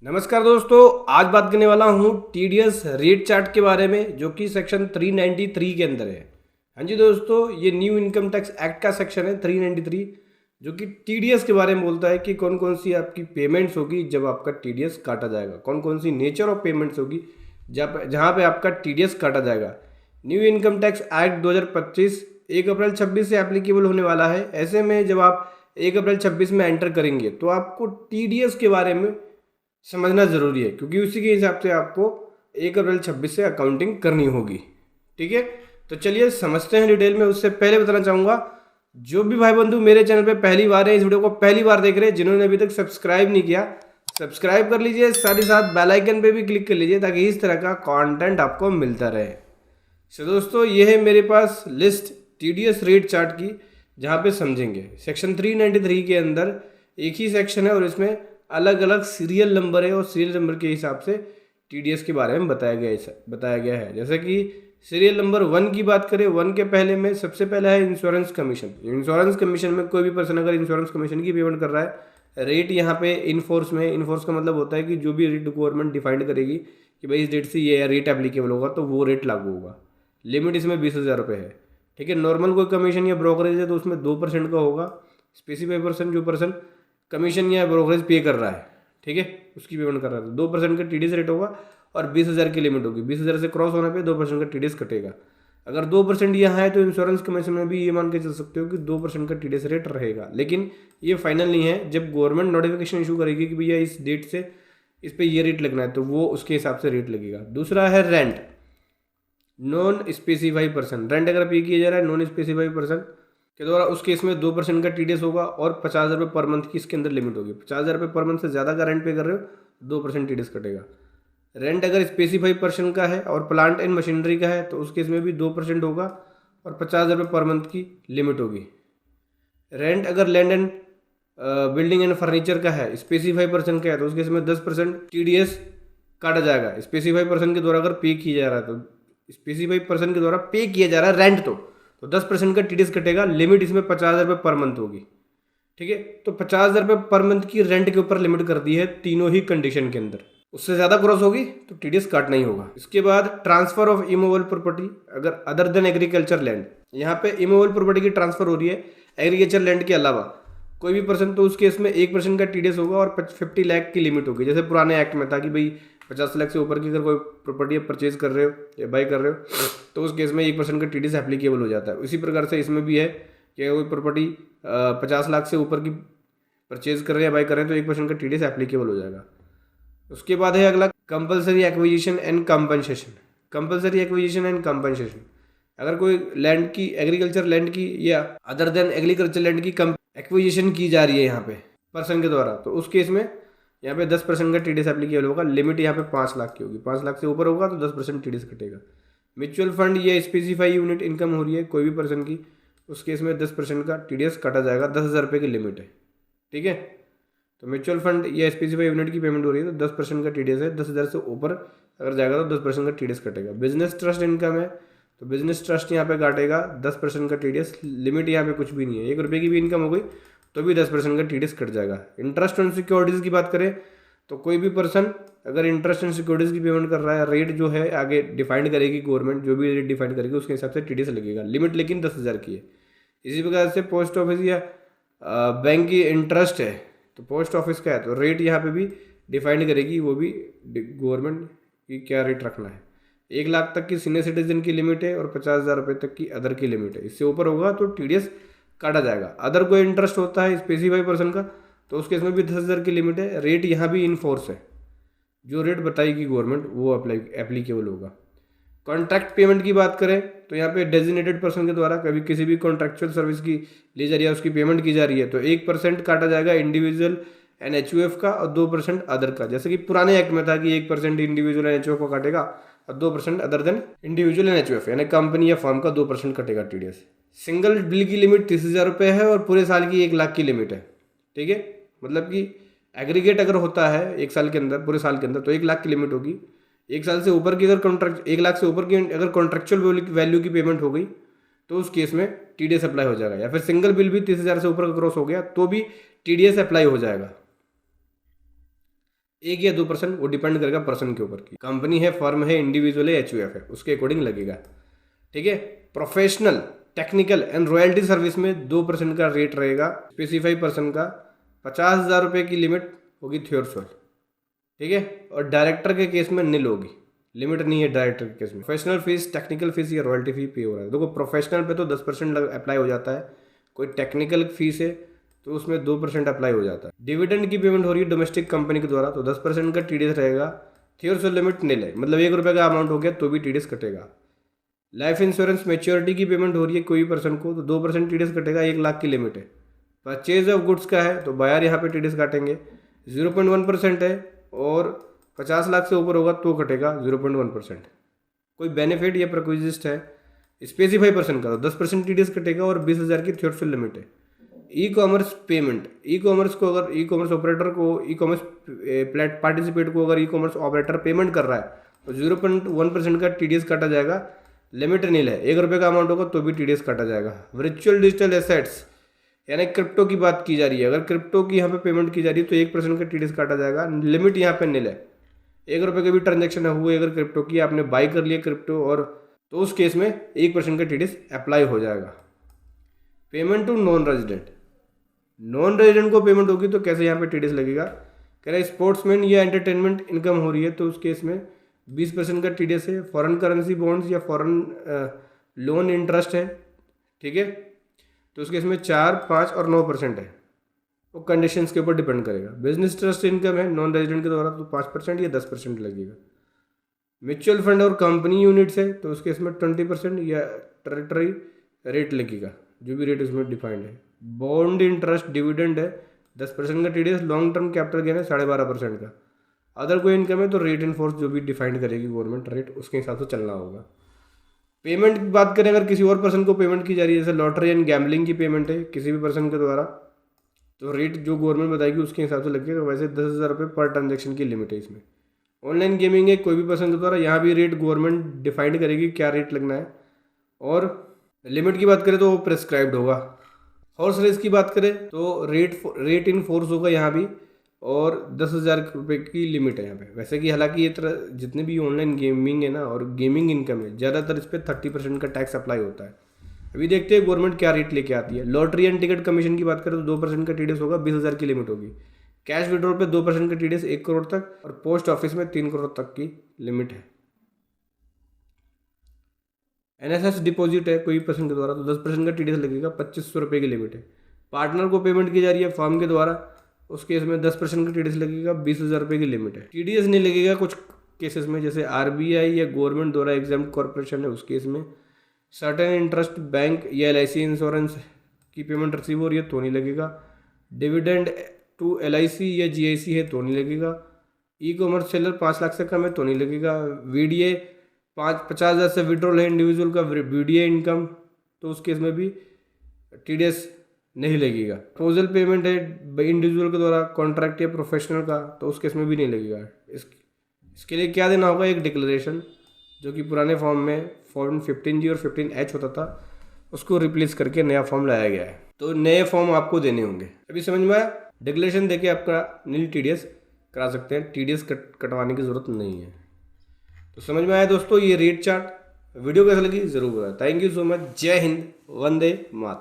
नमस्कार दोस्तों, आज बात करने वाला हूँ टीडीएस रेट चार्ट के बारे में जो कि सेक्शन 393 के अंदर है। हाँ जी दोस्तों, ये न्यू इनकम टैक्स एक्ट का सेक्शन है 393 जो कि टीडीएस के बारे में बोलता है कि कौन कौन सी आपकी पेमेंट्स होगी जब आपका टीडीएस काटा जाएगा, कौन कौन सी नेचर ऑफ पेमेंट्स होगी जहाँ पे आपका टीडीएस काटा जाएगा। न्यू इनकम टैक्स एक्ट 2025 1 अप्रैल 26 से एप्लीकेबल होने वाला है। ऐसे में जब आप 1 अप्रैल 26 में एंटर करेंगे तो आपको टीडीएस के बारे में समझना ज़रूरी है, क्योंकि उसी के हिसाब से आपको 1 अप्रैल 26 से अकाउंटिंग करनी होगी। ठीक है, तो चलिए समझते हैं डिटेल में। उससे पहले बताना चाहूँगा, जो भी भाई बंधु मेरे चैनल पे पहली बार है, इस वीडियो को पहली बार देख रहे हैं, जिन्होंने अभी तक सब्सक्राइब नहीं किया सब्सक्राइब कर लीजिए, साथ ही साथ बेल आइकन पे भी क्लिक कर लीजिए ताकि इस तरह का कंटेंट आपको मिलता रहे। तो दोस्तों, ये है मेरे पास लिस्ट टीडीएस रेट चार्ट की, जहाँ पे समझेंगे सेक्शन 393 के अंदर एक ही सेक्शन है और इसमें अलग अलग सीरियल नंबर है और सीरियल नंबर के हिसाब से टीडीएस के बारे में बताया गया है। जैसे कि सीरियल नंबर 1 की बात करें, 1 के पहले में सबसे पहला है इंश्योरेंस कमीशन। इंश्योरेंस कमीशन में कोई भी पर्सन अगर इंश्योरेंस कमीशन की पेमेंट कर रहा है, रेट यहाँ पे इनफोर्स में, इनफोर्स का मतलब होता है कि जो भी रेट गवर्नमेंट डिफाइंड करेगी कि भाई इस डेट से ये रेट एप्लीकेबल होगा तो वो रेट लागू होगा। लिमिट इसमें 20,000 रुपये है। ठीक है, नॉर्मल कोई कमीशन या ब्रोकरेज है तो उसमें 2% का होगा। स्पेसिफाई पर्सन, जो पर्सन कमीशन या ब्रोकरेज पे कर रहा है, ठीक है, उसकी पेमेंट कर रहा है तो 2% का टीडीएस रेट होगा और 20,000 की लिमिट होगी। 20,000 से क्रॉस होने पे 2% का टीडीएस कटेगा। अगर 2% यहाँ है तो इंश्योरेंस कमीशन में भी ये मान के चल सकते हो कि 2% का टीडीएस रेट रहेगा, लेकिन ये फाइनल नहीं है। जब गवर्नमेंट नोटिफिकेशन इशू करेगी कि भैया इस डेट से इस पर ये रेट लगना है तो वो उसके हिसाब से रेट लगेगा। दूसरा है rent, non specify person. Rent अगर पे किया जा रहा है नॉन स्पेसिफाई पर्सन के द्वारा, उस केस में 2% का टीडीएस होगा और 50,000 रुपये पर मंथ की इसके अंदर लिमिट होगी। 50,000 रुपये पर मंथ से ज़्यादा का रेंट पे कर रहे हो 2% टीडीएस कटेगा। रेंट अगर स्पेसिफाई पर्सन का है और प्लांट एंड मशीनरी का है तो उस केस में भी 2% होगा और 50,000 रुपये पर मंथ की लिमिट होगी। रेंट अगर land and building and furniture का है, स्पेसिफाई पर्सन का है, तो उस केस में 10% टीडीएस काटा जाएगा। स्पेसिफाई पर्सन के द्वारा अगर पे किया जा रहा है तो स्पेसिफाई पर्सन के द्वारा पे किया जा रहा है रेंट तो 10% का टीडीएस कटेगा। लिमिट इसमें 50,000 रुपये पर मंथ होगी। ठीक है, तो 50,000 रुपये पर मंथ की रेंट के ऊपर लिमिट कर दी है तीनों ही कंडीशन के अंदर। उससे ज़्यादा क्रॉस होगी तो टीडीएस काटना ही होगा। इसके बाद ट्रांसफर ऑफ इमूवेबल प्रॉपर्टी, अगर अदर देन एग्रीकल्चर लैंड, यहाँ पे इमूवेबल प्रॉपर्टी की ट्रांसफर हो रही है एग्रीकल्चर लैंड के अलावा कोई भी पर्सन, तो उस केस में 1% का टीडीएस होगा और 50 लाख की लिमिट होगी। जैसे पुराने एक्ट में था कि भाई 50 लाख से ऊपर की अगर कोई प्रॉपर्टी परचेज कर रहे हो या बाई कर रहे हो तो उस केस में 1% का टीडीएस एप्लीकेबल हो जाता है। उसी प्रकार से इसमें भी है कि कोई प्रॉपर्टी 50 लाख से ऊपर की परचेज कर रहे हैं या बाई कर रहे हैं तो 1% का टीडीएस एप्लीकेबल हो जाएगा। उसके बाद है अगला compulsory acquisition and compensation. Compulsory acquisition and compensation, अगर कोई लैंड की, एग्रीकल्चर लैंड की या अदर देन एग्रीकल्चर लैंड की एक्विजिशन की जा रही है यहाँ पे पर्सन के द्वारा, तो उस केस में यहाँ पे 10% का टीडीएस एप्लीकेबल होगा। लिमिट यहाँ पे 5 लाख की होगी। 5 लाख से ऊपर होगा तो 10% टीडीएस कटेगा। म्यूचुअल फंड या स्पेसिफाई यूनिट इनकम हो रही है कोई भी पर्सन की, उस केस में 10% का टीडीएस काटा जाएगा। 10,000 रुपये की लिमिट है। ठीक है, तो म्यूचुअल फंड या स्पेसिफाई यूनिट की पेमेंट हो रही है तो 10% का टीडीएस है। 10,000 से ऊपर अगर जाएगा तो 10% का टीडीएस कटेगा। बिजनेस ट्रस्ट इनकम है तो बिजनेस ट्रस्ट यहाँ पे काटेगा 10% का टीडीएस। लिमिट यहाँ पे कुछ भी नहीं है। 1 रुपये की भी इनकम हो गई तो भी 10% का टीडीएस कट जाएगा। इंटरेस्ट ऑन सिक्योरिटीज़ की बात करें तो कोई भी पर्सन अगर इंटरेस्ट ऑन सिक्योरिटीज़ की पेमेंट कर रहा है, रेट जो है आगे डिफाइंड करेगी गवर्नमेंट, जो भी रेट डिफाइंड करेगी उसके हिसाब से टीडीएस लगेगा। लिमिट लेकिन 10,000 की है। इसी प्रकार से पोस्ट ऑफिस या बैंक की इंटरेस्ट है तो पोस्ट ऑफिस का है तो रेट यहाँ पे भी डिफाइंड करेगी वो भी गवर्नमेंट की क्या रेट रखना है। 1 लाख तक की सीनियर सिटीजन की लिमिट है और 50,000 रुपये तक की अदर की लिमिट है। इससे ऊपर होगा तो टीडीएस काटा जाएगा। अदर कोई इंटरेस्ट होता है स्पेसिफाई पर्सन का तो उस केस में भी 10,000 की लिमिट है। रेट यहाँ भी इन फोर्स है, जो रेट बताएगी गवर्नमेंट वो एप्लीकेबल होगा। कॉन्ट्रैक्ट पेमेंट की बात करें तो यहाँ पे डेजिग्नेटेड पर्सन के द्वारा कभी किसी भी कॉन्ट्रैक्चुअल सर्विस की ली जा रही है, उसकी पेमेंट की जा रही है तो 1% काटा जाएगा इंडिविजुअल एंड एचयूएफ का और 2% अदर का। जैसे कि पुराने एक्ट में था कि 1% इंडिविजुअल एंड एचयूएफ को काटेगा और 2% other than individual and HUF, यानी कंपनी या फर्म का 2% कटेगा टीडीएस। सिंगल बिल की लिमिट 30,000 रुपये है और पूरे साल की 1 लाख की लिमिट है। ठीक है, मतलब कि एग्रीगेट अगर होता है 1 साल के अंदर, पूरे साल के अंदर, तो 1 लाख की लिमिट होगी। 1 साल से ऊपर की अगर कॉन्ट्रैक्ट 1 लाख से ऊपर की अगर कॉन्ट्रेक्चुअल वैल्यू की पेमेंट हो गई तो उस केस में टीडीएस अप्लाई हो जाएगा। या फिर सिंगल बिल भी 30,000 से ऊपर क्रॉस हो गया तो भी टीडीएस अप्लाई हो जाएगा। 1 या 2%, वो डिपेंड करेगा पर्सन के ऊपर की। कंपनी है, फर्म है, इंडिविजुअल है, एचयूएफ है, उसके अकॉर्डिंग लगेगा। ठीक है। Professional, technical and royalty service में 2% का रेट रहेगा। स्पेसिफाई पर्सन का 50,000 रुपये की लिमिट होगी थ्योरशोल। ठीक है। और डायरेक्टर के केस में नील होगी, लिमिट नहीं है डायरेक्टर के केस में। प्रोफेशनल फीस, टेक्निकल फीस या रॉयल्टी फी पे हो रहा है। देखो प्रोफेशनल पे तो 10% अप्लाई हो जाता है, कोई टेक्निकल फीस है तो उसमें 2% अप्लाई हो जाता है। डिविडेंड की पेमेंट हो रही है डोमेस्टिक कंपनी के द्वारा, तो 10% का टीडीएस रहेगा। थ्योरशोल लिमिट नील है, मतलब 1 रुपये का अमाउंट हो गया तो भी टीडीएस कटेगा। लाइफ इंश्योरेंस मैच्योरिटी की पेमेंट हो रही है कोई पर्सन को, तो 2% टीडीएस कटेगा, 1 लाख की लिमिट है। परचेज ऑफ गुड्स का है तो बायर यहाँ पे टीडीएस काटेंगे, 0.1% है, और 50 लाख से ऊपर होगा तो कटेगा 0.1%। कोई बेनिफिट या प्रिक्विजिस्ट है स्पेसिफाई पर्सन का तो 10% टीडीएस कटेगा, और 20,000 की थ्योरशोल लिमिट है। E commerce payment, e commerce को अगर ई कॉमर्स ऑपरेटर को, ई कॉमर्स पार्टिसिपेट को अगर ई कॉमर्स ऑपरेटर पेमेंट कर रहा है तो 0.1% का टीडीएस काटा जाएगा। लिमिट नील है, 1 रुपये का अमाउंट होगा तो भी टीडीएस काटा जाएगा। वर्चुअल डिजिटल एसेट्स यानी क्रिप्टो की बात की जा रही है, अगर क्रिप्टो की यहाँ पे पेमेंट की जा रही है तो 1% का टीडीएस काटा जाएगा। लिमिट यहाँ पे नील है, 1 रुपये के भी ट्रांजेक्शन हुए अगर क्रिप्टो की, आपने बाई कर लिया क्रिप्टो, और तो उस केस में 1% का टीडीएस अप्लाई हो जाएगा। Payment to non resident, non resident को पेमेंट होगी तो कैसे यहाँ पे टीडीएस लगेगा। कह रहे स्पोर्ट्समैन या एंटरटेनमेंट इनकम हो रही है तो उस केस में 20% का टीडीएस है। फॉरेन करेंसी बॉन्ड्स या फॉरेन लोन इंटरेस्ट है, ठीक है, तो उस केस में 4, 5 और 9% है, वो कंडीशंस के ऊपर डिपेंड करेगा। बिजनेस ट्रस्ट इनकम है नॉन रेजिडेंट के द्वारा तो 5% या 10% लगेगा। म्यूचुअल फंड और कंपनी यूनिट्स है तो उस केस में 20% या टेरिटरी रेट लगेगा, जो भी रेट उसमें डिफाइंड है। बॉन्ड इंटरेस्ट डिविडेंड है 10% का TDS. Long term capital gain है 12.5% का। अदर कोई इनकम है तो रेट इन फोर्स जो भी डिफाइंड करेगी गवर्नमेंट रेट, उसके हिसाब से चलना होगा। पेमेंट की बात करें, अगर किसी और पर्सन को पेमेंट की जा रही है, जैसे लॉटरी एंड गैम्बलिंग की पेमेंट है किसी भी पर्सन के द्वारा, तो रेट जो गवर्नमेंट बताएगी उसके हिसाब से लगेगा। वैसे 10,000 रुपये पर ट्रांजेक्शन की लिमिट है इसमें। ऑनलाइन गेमिंग है कोई भी पर्सन के द्वारा, यहाँ भी रेट गवर्नमेंट डिफाइंड करेगी क्या रेट लगना है, और लिमिट की बात करें तो वो प्रेस्क्राइब्ड होगा। हॉर्स रेस की बात करें तो रेट इन फोर्स होगा यहाँ भी, और 10,000 रुपये की लिमिट है यहाँ पे। वैसे कि हालांकि ये तरह जितने भी ऑनलाइन गेमिंग है ना और गेमिंग इनकम है, ज़्यादातर इस पर 30% का टैक्स अप्लाई होता है। अभी देखते हैं गवर्नमेंट क्या रेट लेके आती है। लॉटरी एंड टिकट कमीशन की बात करें तो 2% का टीडीएस होगा, 20,000 की लिमिट होगी। कैश विड्रॉल पे 2% का टीडीएस 1 करोड़ तक, और पोस्ट ऑफिस में 3 करोड़ तक की लिमिट है। एनएसएस डिपॉजिट है कोई पर्सन के द्वारा तो 10% का टीडीएस लगेगा, 2,500 रुपये की लिमिट है। पार्टनर को पेमेंट की जा रही है फर्म के द्वारा, उस केस में 10% का टीडीएस लगेगा, 20,000 रुपये की लिमिट है। टीडीएस नहीं लगेगा कुछ केसेस में, जैसे आरबीआई या गवर्नमेंट द्वारा एग्जाम्प्ट कॉर्पोरेशन है उस केस में। सर्टेन इंटरेस्ट बैंक या एलआईसी इंश्योरेंस की पेमेंट रिसीव हो रही है तो नहीं लगेगा। डिविडेंड टू एलआईसी या जीआईसी है तो नहीं लगेगा। ई कॉमर्स सेलर 5 लाख से कम है तो नहीं लगेगा। वीडीए 50,000 से विड्रॉल है इंडिविजुअल का वीडीए इनकम, तो उस केस में भी टीडीएस नहीं लगेगा। प्रपोजल पेमेंट है इंडिविजुअल के द्वारा कॉन्ट्रैक्ट या प्रोफेशनल का, तो उस केस में भी नहीं लगेगा। इसके लिए क्या देना होगा, एक डिक्लेरेशन, जो कि पुराने फॉर्म में फॉर्म 15G और 15H होता था, उसको रिप्लेस करके नया फॉर्म लाया गया है, तो नए फॉर्म आपको देने होंगे। अभी समझ में आया, डिक्लेरेशन देके आपका नील टीडीएस करा सकते हैं, टीडीएस कटवाने की ज़रूरत नहीं है। तो समझ में आया दोस्तों ये रेट चार्ट। वीडियो कैसे लगी ज़रूर बताएं। Thank you so much. जय हिंद, वंदे मातरम।